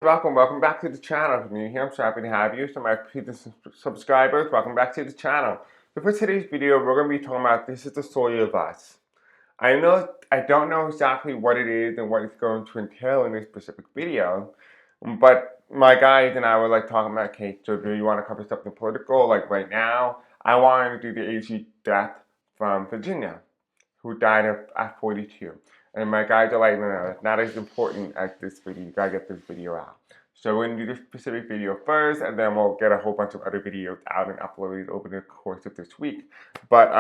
Welcome back to the channel. If you're new here, I'm so happy to have you. So my previous subscribers, welcome back to the channel. So for today's video, we're going to be talking about this is the story of us. I don't know exactly what it is and what it's going to entail in this specific video, but my guys and I were like talking about, okay, so do you want to cover something political like right now? I wanted to do the AG death from Virginia, who died at 42. And my guys are like, no, it's not as important as this video. You gotta get this video out. So we're gonna do this specific video first, and then we'll get a whole bunch of other videos out and uploaded over the course of this week. But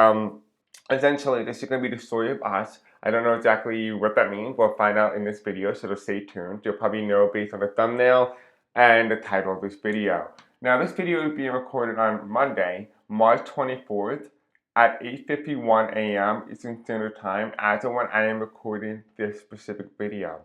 essentially, this is gonna be the story of us. I don't know exactly what that means. We'll find out in this video, so stay tuned. You'll probably know based on the thumbnail and the title of this video. Now, this video is being recorded on Monday, March 24th, at 8:51 a.m. Eastern Standard Time as of when I am recording this specific video.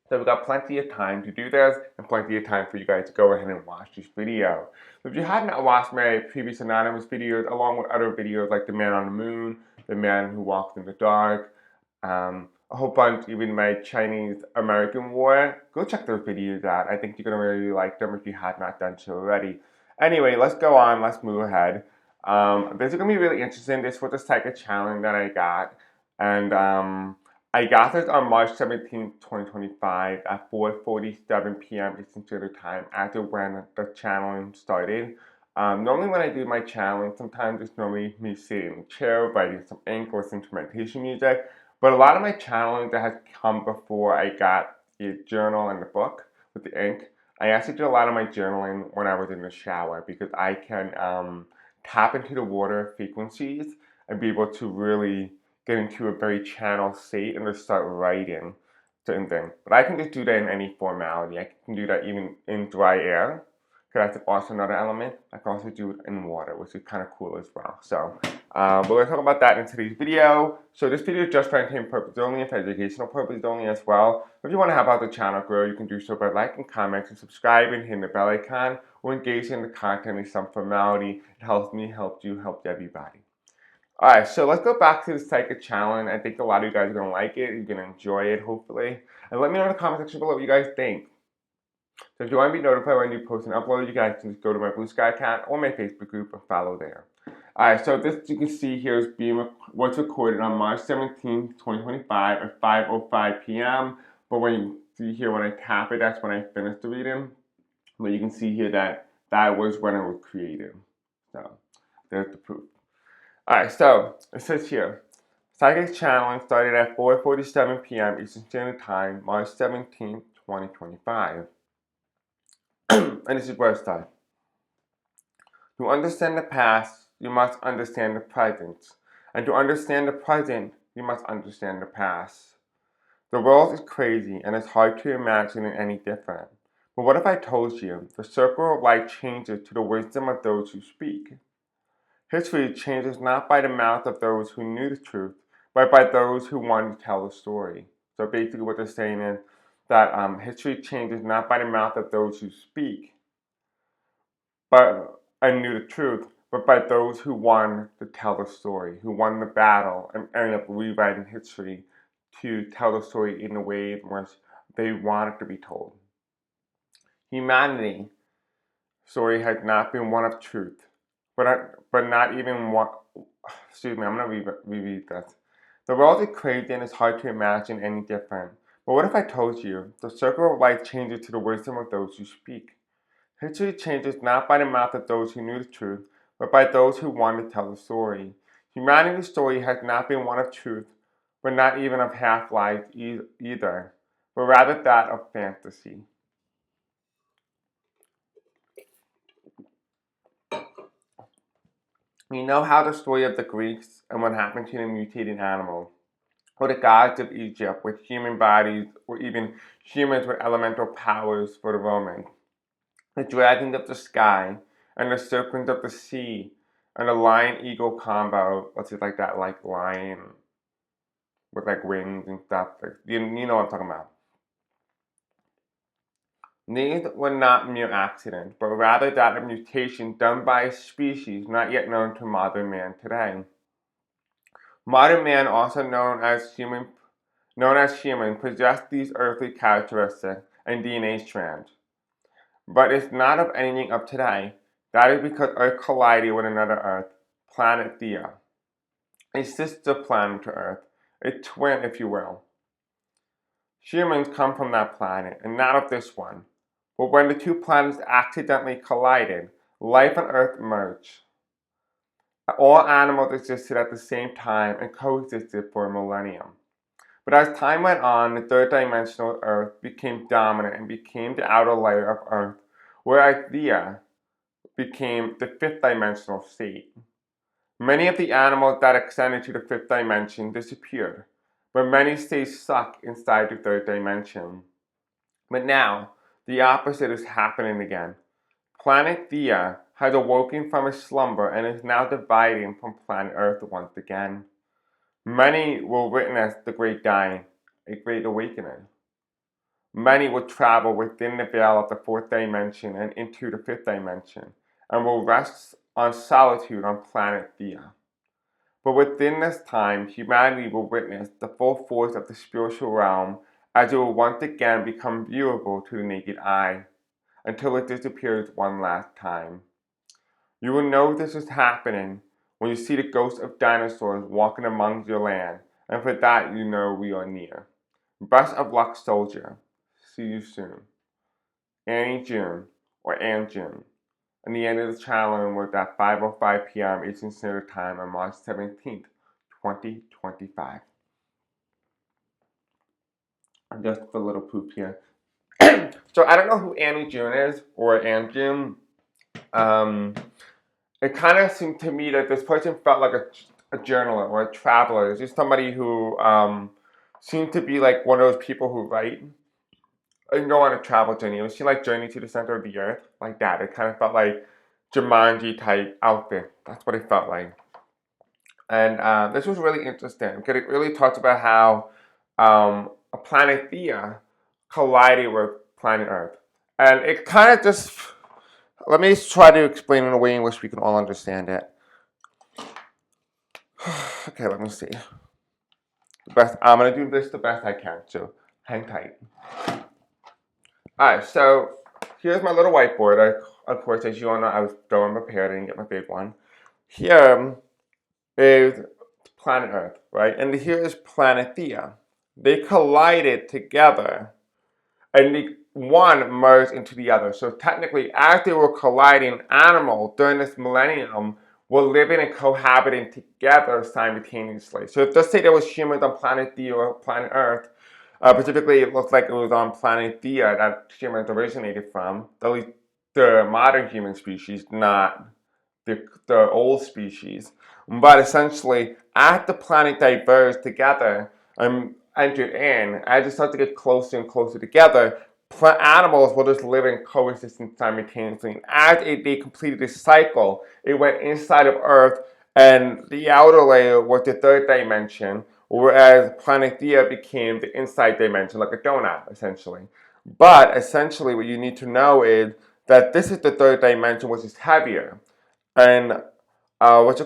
So we've got plenty of time to do this and plenty of time for you guys to go ahead and watch this video. So if you have not watched my previous anonymous videos along with other videos like The Man on the Moon, The Man Who Walked in the Dark, a whole bunch, even my Chinese American War, go check those videos out. I think you're going to really like them if you have not done so already. Anyway, let's go on, let's move ahead. This is going to be really interesting. This was a psychic challenge that I got, and I got this on March 17, 2025 at 4:47 p.m. Eastern Standard Time after when the challenge started. Normally when I do my challenge, sometimes it's normally me sitting in a chair, writing some ink or some meditation music, but a lot of my challenge that has come before I got a journal and the book with the ink. I actually did a lot of my journaling when I was in the shower because I can tap into the water frequencies and be able to really get into a very channel state and just start writing certain things. But I can just do that in any formality. I can do that even in dry air, because that's also another element. I can also do it in water, which is kind of cool as well. So we're going to talk about that in today's video. So this video is just for entertainment purposes only and for educational purposes only as well. If you want to help out the channel grow, you can do so by liking, commenting, subscribing, hitting the bell icon, or engaging in the content in some formality. It helps me, helps you, helps everybody. Alright, so let's go back to the psychic challenge. I think a lot of you guys are going to like it. You're going to enjoy it, hopefully. And let me know in the comment section below what you guys think. So if you want to be notified when I do post and upload, you guys can just go to my Blue Sky account or my Facebook group and follow there. Alright, so this you can see here is what's recorded on March 17, 2025 at 5:05 p.m. But when you see here when I tap it, that's when I finished the reading. But you can see here that that was when it was created. So there's the proof. Alright, so it says here, Psychic Challenge started at 4:47 p.m. Eastern Standard Time, March 17, 2025. And this is where it starts. To understand the past, you must understand the present. And to understand the present, you must understand the past. The world is crazy and it's hard to imagine it any different. But what if I told you the circle of life changes to the wisdom of those who speak? History changes not by the mouth of those who knew the truth, but by those who wanted to tell the story. So basically what they're saying is that history changes not by the mouth of those who speak, but and knew the truth, but by those who wanted to tell the story, who won the battle and ended up rewriting history to tell the story in the way in which they wanted to be told. Humanity story has not been one of truth, but not even one. Excuse me, I'm going to reread this. The world is crazy and it's hard to imagine any different. But what if I told you the circle of life changes to the wisdom of those who speak? History changes not by the mouth of those who knew the truth, but by those who wanted to tell the story. Humanity's story has not been one of truth, but not even of half-lives either, but rather that of fantasy. We know how the story of the Greeks and what happened to the mutated animal, or the gods of Egypt with human bodies, or even humans with elemental powers for the Romans. The dragons of the sky, and the serpents of the sea, and the lion-eagle combo, let's say like that, like lion with like wings and stuff. You know what I'm talking about. These were not mere accidents, but rather that of mutation done by a species not yet known to modern man today. Modern man, also known as human, possessed these earthly characteristics and DNA strands. But it's not of anything of today. That is because Earth collided with another Earth, planet Theia, a sister planet to Earth, a twin, if you will. Humans come from that planet, and not of this one. But when the two planets accidentally collided, life on Earth emerged. All animals existed at the same time and coexisted for a millennium. But as time went on, the third dimensional Earth became dominant and became the outer layer of Earth, whereas Theia became the fifth dimensional state. Many of the animals that extended to the fifth dimension disappeared, but many stayed stuck inside the third dimension. But now, the opposite is happening again. Planet Theia has awoken from its slumber and is now dividing from planet Earth once again. Many will witness the great dying, a great awakening. Many will travel within the veil of the fourth dimension and into the fifth dimension, and will rest on solitude on planet Theia. But within this time, humanity will witness the full force of the spiritual realm as it will once again become viewable to the naked eye, until it disappears one last time. You will know this is happening when you see the ghosts of dinosaurs walking among your land, and for that you know we are near. Best of luck, soldier. See you soon. Annie June, or Ann June. And the end of the challenge was at 5:05 p.m. Eastern Standard Time on March 17th, 2025. Just a little poop here. So I don't know who Annie June is, or Ann June. It kind of seemed to me that this person felt like a journaler or a traveler. It's just somebody who seemed to be like one of those people who write and go on a travel journey. It was like Journey to the Center of the Earth, like that. It kind of felt like Jumanji type outfit. That's what it felt like. And this was really interesting because it really talks about how a planet Theia collided with planet Earth. And it kind of just, let me try to explain in a way in which we can all understand it. Okay, let me see. I'm going to do this the best I can, so hang tight. Alright, so here's my little whiteboard. Of course, as you all know, I was going prepared. I didn't get my big one. Here is planet Earth, right? And here is planet Theia. They collided together, and the one merged into the other. So technically, as they were colliding, animals during this millennium were living and cohabiting together simultaneously. So let's say there was humans on planet Theia or planet Earth. Specifically, it looks like it was on planet Theia that humans originated from. At least the modern human species, not the old species. But essentially, as the planet diverged together and entered in, as it started to get closer and closer together, animals were just living coexisting simultaneously. And as they completed this cycle, it went inside of Earth, and the outer layer was the third dimension, whereas planet Theia became the inside dimension, like a donut, essentially. But essentially, what you need to know is that this is the third dimension, which is heavier. And because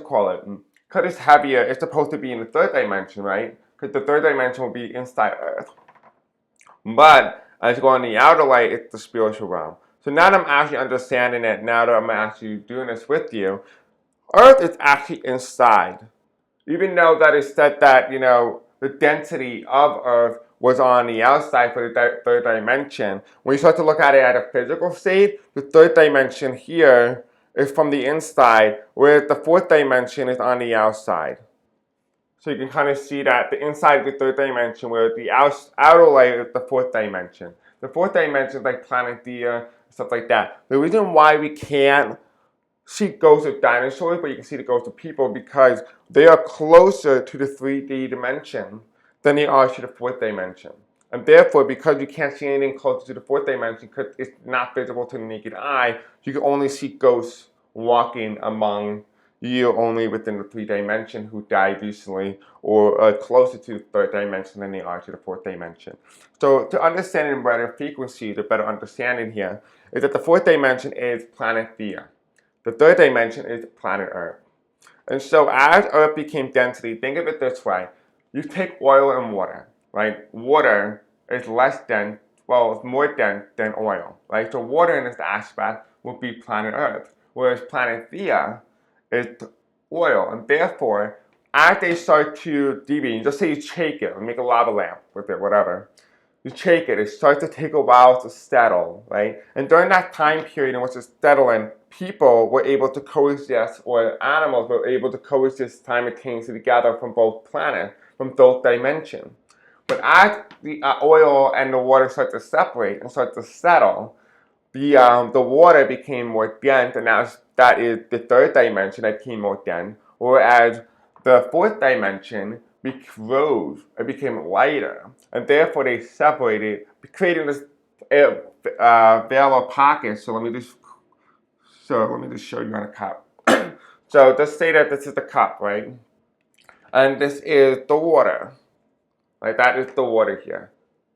it's heavier, it's supposed to be in the third dimension, right? Because the third dimension will be inside Earth. But as you go on the outer light, it's the spiritual realm. So now that I'm actually understanding it, now that I'm actually doing this with you, Earth is actually inside. Even though that is said that, the density of Earth was on the outside for the third dimension, when you start to look at it at a physical state, the third dimension here is from the inside, whereas the fourth dimension is on the outside. So you can kind of see that the inside of the third dimension, where the outer layer is the fourth dimension. The fourth dimension is like planet Theia, stuff like that. The reason why we can't see ghosts of dinosaurs, but you can see the ghosts of people, because they are closer to the 3D dimension than they are to the fourth dimension. And therefore, because you can't see anything closer to the fourth dimension, because it's not visible to the naked eye, you can only see ghosts walking among you only within the 3D dimension who died recently, or are closer to the third dimension than they are to the fourth dimension. So to understand in better frequency, the better understanding here, is that the fourth dimension is planet Theia. The third dimension is planet Earth. And so as Earth became density, think of it this way. You take oil and water, right? Water is less dense well, it's more dense than oil, right? So water in this aspect would be planet Earth, whereas planet Theia is oil, and therefore, as they start to deviate, just say you shake it, or make a lava lamp with it, whatever. You shake it, it starts to take a while to settle, right? And during that time period in which it's settling, people were able to coexist, or animals were able to coexist simultaneously together from both planets, from both dimensions. But as the oil and the water start to separate and start to settle, the water became more dense, and now that is the third dimension that became more dense, whereas the fourth dimension rose, it became lighter, and therefore they separated, creating this veil of pockets. So let me just show you on a cup. So just say that this is the cup, right? And this is the water, right? That is the water here.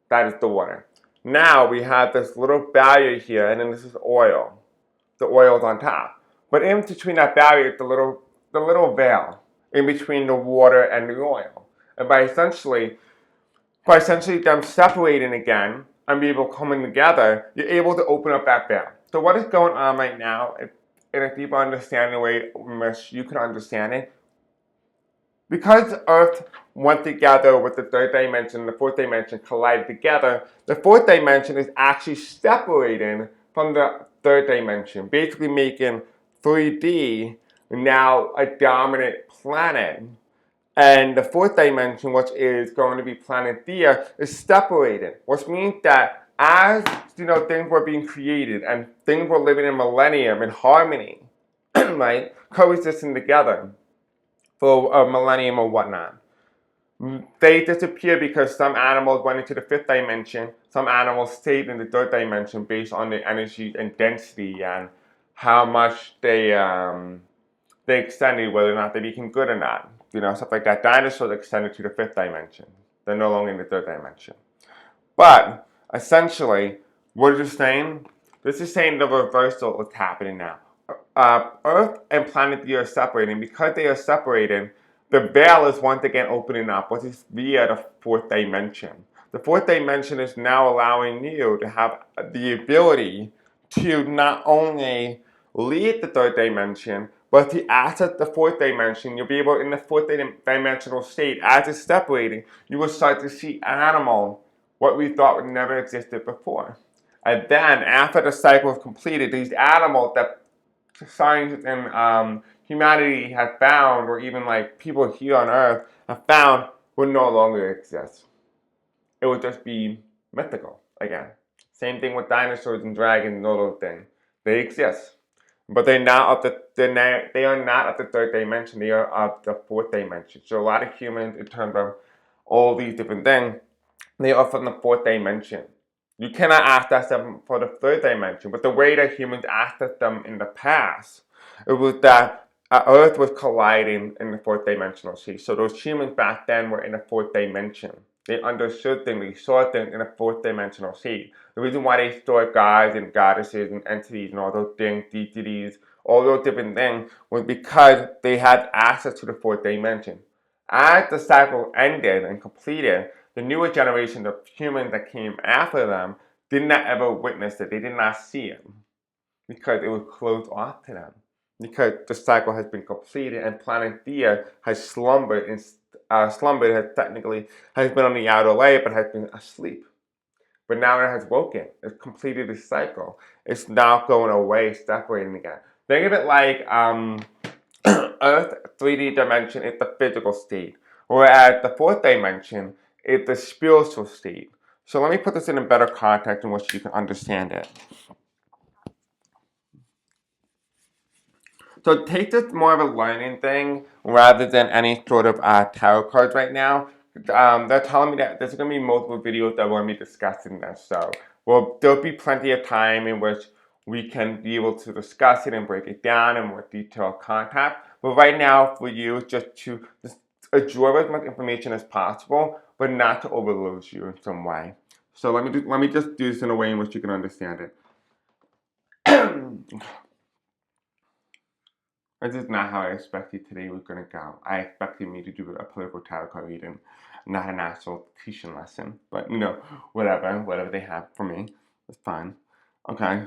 That is the water. Now we have this little barrier here, and then this is oil. The oil is on top. But in between that barrier is the little veil in between the water and the oil. And by essentially them separating again and people coming together, you're able to open up that veil. So what is going on right now, in a deeper understanding way in which you can understand it, because Earth went together with the third dimension and the fourth dimension collided together, the fourth dimension is actually separating from the third dimension, basically making 3D now a dominant planet. And the fourth dimension, which is going to be planet Theia, is separated, which means that as things were being created and things were living in millennium in harmony, right, coexisting together for a millennium or whatnot. They disappear because some animals went into the fifth dimension, some animals stayed in the third dimension based on the energy and density and how much they extended, whether or not they became good or not. Stuff like that. Dinosaurs extended to the fifth dimension. They're no longer in the third dimension. But essentially, what is this saying? This is saying the reversal is happening now. Earth and planet Theia are separating. Because they are separating, the veil is once again opening up, which is via the fourth dimension. The fourth dimension is now allowing you to have the ability to not only lead the third dimension, but to access the fourth dimension. You'll be able, in the fourth dimensional state, as it's separating, you will start to see animal, what we thought would never existed before. And then, after the cycle is completed, these animals that science and humanity have found, or even like people here on Earth have found, will no longer exist. It would just be mythical again. Same thing with dinosaurs and dragons and all those things. They exist, but they are not of the third dimension. They are of the fourth dimension. So a lot of humans, in terms of all these different things, they are from the fourth dimension. You cannot access them for the third dimension, but the way that humans accessed them in the past, it was that Earth was colliding in the fourth dimensional state. So those humans back then were in the fourth dimension. They understood things, they saw things in a fourth dimensional state. The reason why they saw gods and goddesses and entities and all those things, deities, all those different things, was because they had access to the fourth dimension. As the cycle ended and completed, the newer generation of humans that came after them did not ever witness it. They did not see it because it was closed off to them. Because the cycle has been completed and planet Theia has slumbered and has been on the outer layer but has been asleep. But now it has woken. It's completed the cycle. It's now going away, separating again. Think of it like Earth 3D dimension is the physical state, whereas the fourth dimension is the spiritual state. So let me put this in a better context in which you can understand it. So take this more of a learning thing rather than any sort of tarot cards right now. They're telling me that there's going to be multiple videos that we're going to be discussing this. So there'll be plenty of time in which we can be able to discuss it and break it down in more detailed content. But right now, for you, just absorb as much information as possible, but not to overload you in some way. So let me just do this in a way in which you can understand it. This is not how I expected today was going to go. I expected me to do a political tarot card reading. not an actual teaching lesson, but you know, whatever they have for me, it's fine. Okay.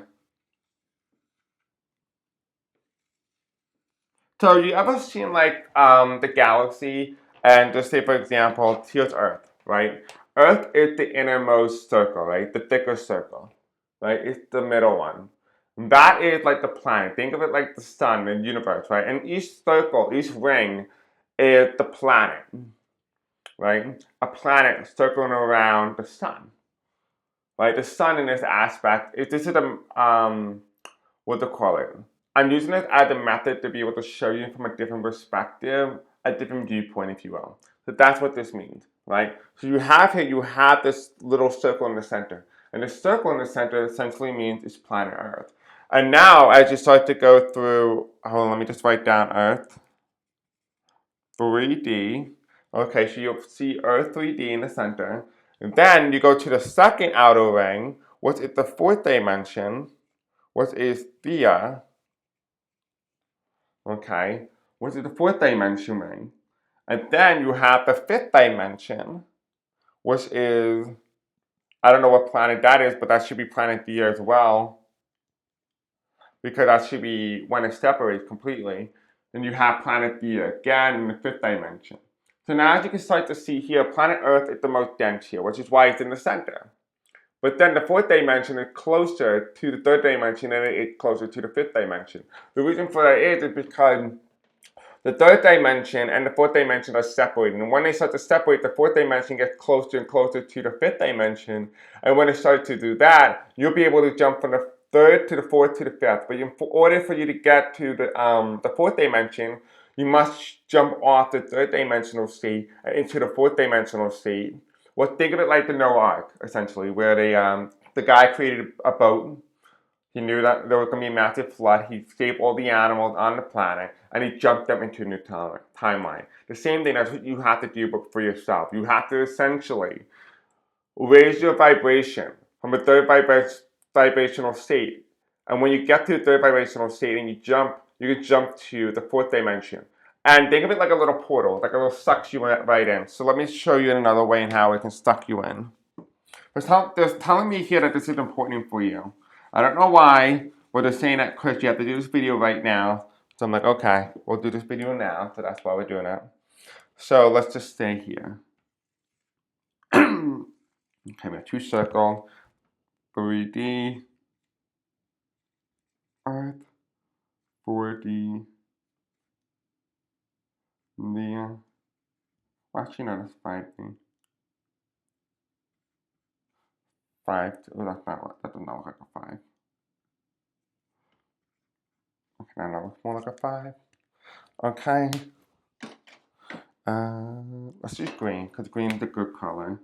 So you ever seen like the galaxy and just say for example, here's Earth, right? Earth is the innermost circle, right? The thicker circle, right? It's the middle one. That is like the planet. Think of it like the sun and universe, right? And each circle, each ring is the planet, right? A planet circling around the sun, right? The sun in this aspect, this is the what to call it. I'm using it as a method to be able to show you from a different perspective, a different viewpoint, if you will. So that's what this means, right? So you have this little circle in the center. And the circle in the center essentially means it's planet Earth. And now, as you start to go through, hold on, let me just write down Earth 3D. Okay, so you'll see Earth 3D in the center. And then you go to the second outer ring, which is the fourth dimension, which is Theia. Okay, which is the fourth dimension ring. And then you have the fifth dimension, which is, I don't know what planet that is, but that should be planet D as well, because that should be when it separates completely. Then you have planet D again in the fifth dimension. So now as you can start to see here, planet Earth is the most dense here, which is why it's in the center. But then the fourth dimension is closer to the third dimension and it's closer to the fifth dimension. The reason for that is because the third dimension and the fourth dimension are separated. And when they start to separate, the fourth dimension gets closer and closer to the fifth dimension. And when it starts to do that, you'll be able to jump from the third to the fourth to the fifth. But in order for you to get to the fourth dimension, you must jump off the third dimensional state into the fourth dimensional state. Well, think of it like the Noah Ark, essentially, where the guy created a boat. He knew that there was going to be a massive flood. He saved all the animals on the planet, and he jumped them into a new timeline. The same thing, that's what you have to do for yourself. You have to essentially raise your vibration from a third vibrational state. And when you get to the third vibrational state and you can jump to the fourth dimension. And think of it like a little portal, like a little sucks you right in. So let me show you in another way in how it can suck you in. They're telling me here that this is important for you. I don't know why, but they're saying that, Chris, you have to do this video right now. So I'm like, okay, we'll do this video now. So that's why we're doing it. So let's just stay here. Okay, we have two circle, 3D, Earth, 4D, Theia. Actually, no, that's 5D. 5, oh, that's not what, that does not look like a 5. Okay, now that looks more like a 5. Okay. Let's use green, because green is a good color.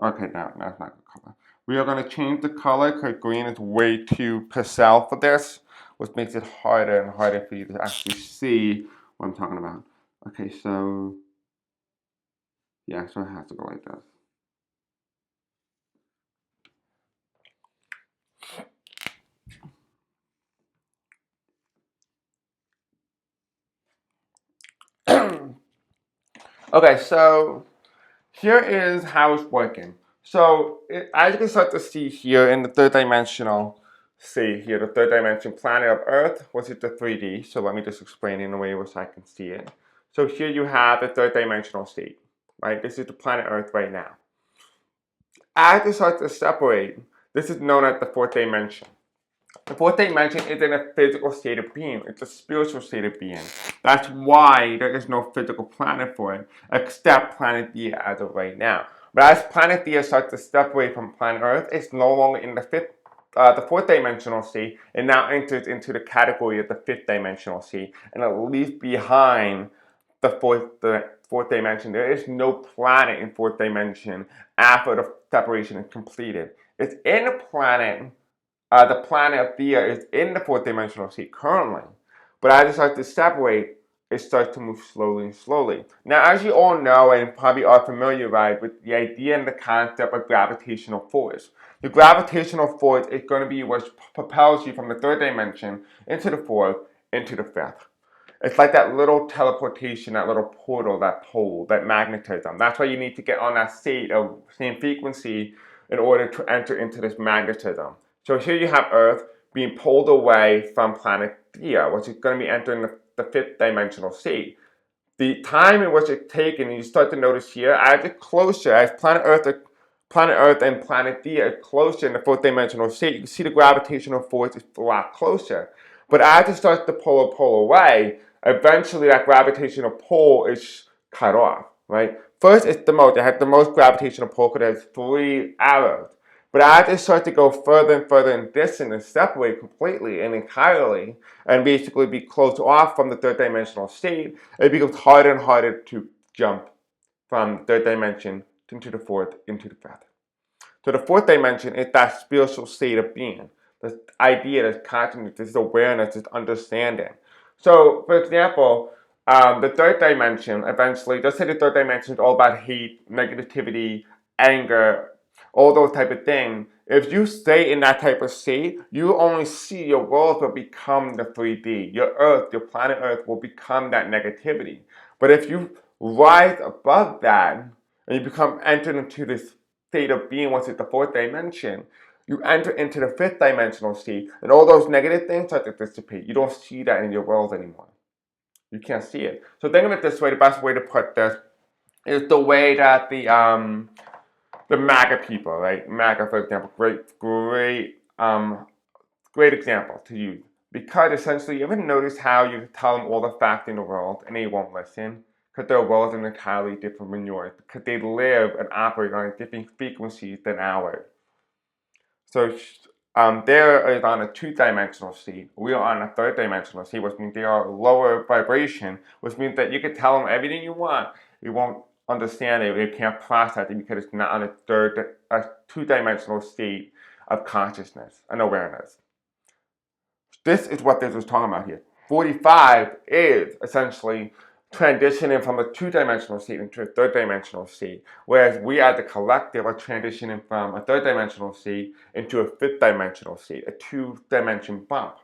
Okay, now that's not good color. We are going to change the color because green is way too pastel for this, which makes it harder and harder for you to actually see what I'm talking about. Okay, so yeah, so it has to go like this. Okay, so here is how it's working. So as you can start to see here in the third dimensional, see here, the third dimension planet of Earth, which is the 3D. So let me just explain in a way which I can see it. So here you have the third dimensional state, right? This is the planet Earth right now. As it starts to separate, this is known as the fourth dimension. The fourth dimension isn't a physical state of being, it's a spiritual state of being. That's why there is no physical planet for it, except planet Theia as of right now. But as planet Theia starts to separate from planet Earth, it's no longer in the fourth dimensional state. It now enters into the category of the fifth dimensional state, and it leaves behind the fourth dimension. There is no planet in fourth dimension after the separation is completed. It's in the planet of Theia is in the fourth dimensional state currently, but as it starts to separate, it starts to move slowly and slowly. Now, as you all know and probably are familiar, right, with the idea and the concept of gravitational force. The gravitational force is going to be what propels you from the third dimension into the fourth, into the fifth. It's like that little teleportation, that little portal, that pole, that magnetism. That's why you need to get on that state of same frequency in order to enter into this magnetism. So here you have Earth being pulled away from planet Theia, which is going to be entering the fifth dimensional state. The time in which it's taken, you start to notice here, as it's closer, as Planet Earth and Planet Theia are closer in the fourth dimensional state, you can see the gravitational force is a lot closer. But as it starts to pull away, eventually that gravitational pull is cut off, right? First, it has the most gravitational pull because it has 3 arrows. But as it starts to go further and further in distance and separate completely and entirely, and basically be closed off from the third dimensional state, it becomes harder and harder to jump from the third dimension into the fourth, into the fifth. So the fourth dimension is that spiritual state of being, this idea, this consciousness, this awareness, this understanding. So, for example, the third dimension, eventually, just say the third dimension is all about hate, negativity, anger, all those type of things. If you stay in that type of state, you only see your world will become the 3D. Your Earth, your planet Earth will become that negativity. But if you rise above that and you become entered into this state of being, once it's the fourth dimension, you enter into the fifth dimensional state, and all those negative things start to dissipate. You don't see that in your world anymore. You can't see it. So think of it this way: the best way to put this is the way that the MAGA people, right? MAGA, for example, great example to use. Because essentially, you ever notice how you tell them all the facts in the world and they won't listen? Because their world is entirely different from yours. Because they live and operate on a different frequencies than ours. So there is on a two-dimensional state. We are on a third-dimensional state, which means they are lower vibration, which means that you can tell them everything you want. You won't understand it. They can't process it because it's not on a two-dimensional state of consciousness and awareness. This is what this is talking about here. 45 is essentially transitioning from a two-dimensional state into a third-dimensional state, whereas we as a collective are transitioning from a third-dimensional state into a fifth-dimensional state, a two-dimension bump.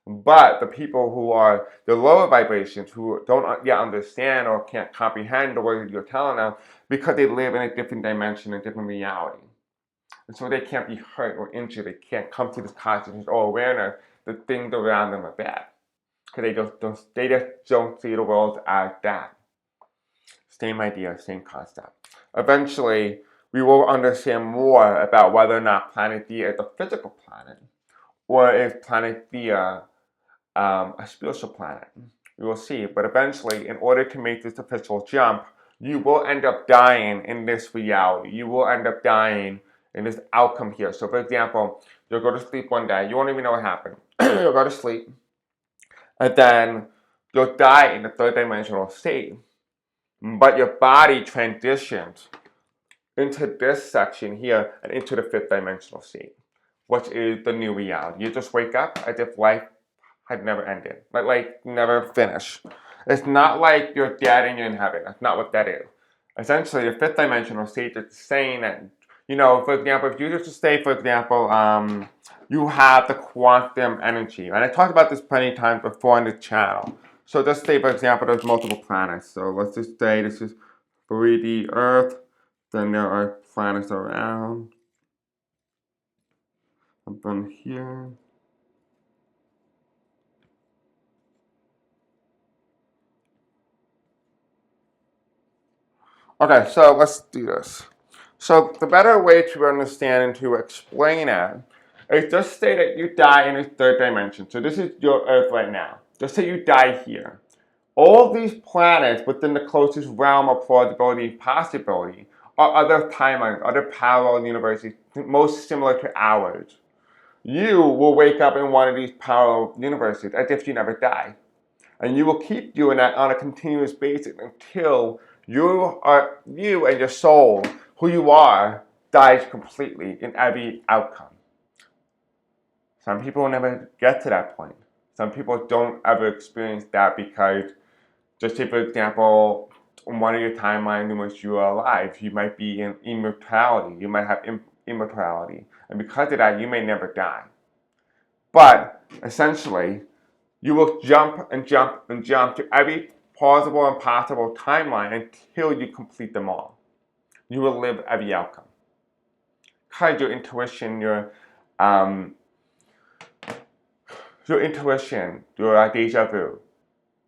But the people who are the lower vibrations, who don't yet understand or can't comprehend the way you're telling them, because they live in a different dimension, a different reality. And so they can't be hurt or injured. They can't come to this consciousness or awareness that things around them are bad. Because they just don't see the world as that. Same idea, same concept. Eventually, we will understand more about whether or not planet Theia is a physical planet, or is planet Theia a spiritual planet. We will see. But eventually, in order to make this official jump, you will end up dying in this reality. You will end up dying in this outcome here. So, for example, you'll go to sleep one day. You won't even know what happened. You'll go to sleep. And then you'll die in the third dimensional state. But your body transitions into this section here and into the fifth dimensional state, which is the new reality. You just wake up as if life had never ended, like never finished. It's not like you're dead and you're in heaven. That's not what that is. Essentially, the fifth dimensional state is saying that, for example, if you just say, for example, you have the quantum energy. And I talked about this plenty of times before on the channel. So just say, for example, there's multiple planets. So let's just say this is 3D Earth. Then there are planets around. And then here. Okay, so let's do this. So the better way to understand and to explain it is just say that you die in a third dimension. So this is your Earth right now. Just say you die here. All these planets within the closest realm of plausibility and possibility are other timelines, other parallel universes, most similar to ours. You will wake up in one of these parallel universes as if you never died. And you will keep doing that on a continuous basis until you and your soul, who you are, dies completely in every outcome. Some people never get to that point. Some people don't ever experience that because, just say for example, in one of your timelines in which you are alive, you might be in immortality. You might have immortality. And because of that, you may never die. But essentially, You will jump and jump and jump to every plausible and possible timeline until you complete them all. You will live every outcome. Because um, your intuition, your deja vu,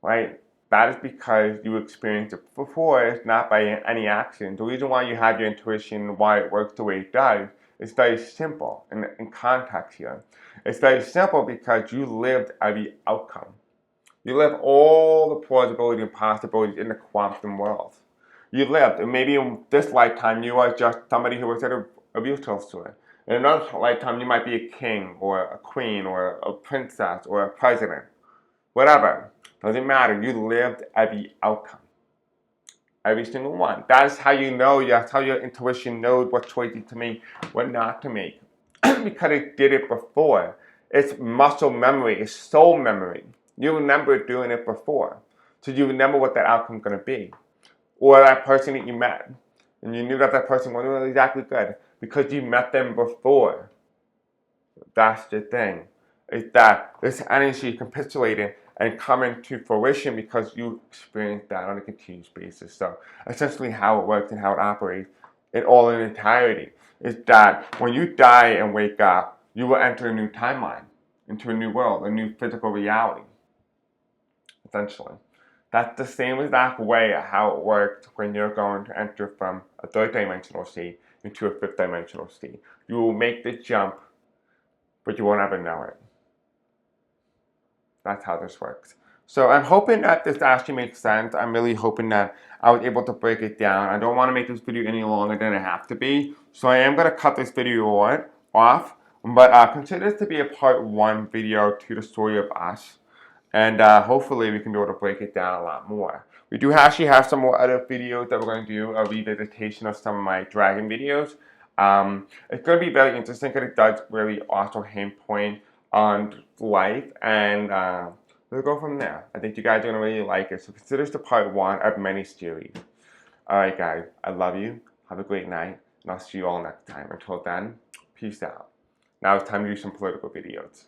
right? That is because you experienced it before. It's not by any accident. The reason why you have your intuition, why it works the way it does, is very simple in context here. It's very simple because you lived every outcome. You live all the plausibility and possibilities in the quantum world. You lived, and maybe in this lifetime you are just somebody who was at a retail store. In another lifetime you might be a king or a queen or a princess or a president. Whatever. Doesn't matter. You lived every outcome. Every single one. That's how you know, that's how your intuition knows what choices to make, what not to make. Because it did it before. It's muscle memory, it's soul memory. You remember doing it before. So you remember what that outcome is going to be. Or that person that you met. And you knew that that person wasn't exactly good because you met them before. That's the thing. Is that this energy capitulating and coming to fruition because you experience that on a continuous basis. So essentially how it works and how it operates in all in entirety is that when you die and wake up, you will enter a new timeline, into a new world, a new physical reality, essentially. That's the same exact way how it works when you're going to enter from a third dimensional state into a fifth dimensional state. You will make the jump, but you won't ever know it. That's how this works. So I'm hoping that this actually makes sense. I'm really hoping that I was able to break it down. I don't want to make this video any longer than it has to be. So I am going to cut this video off. But consider this to be a part 1 video to the story of us. And hopefully we can be able to break it down a lot more. We do actually have some more other videos that we're going to do, a revisitation of some of my dragon videos. It's going to be very interesting because it does really also pinpoint on life, and we'll go from there. I think you guys are going to really like it. So consider this the part 1 of many series. Alright guys, I love you. Have a great night, and I'll see you all next time. Until then, peace out. Now it's time to do some political videos.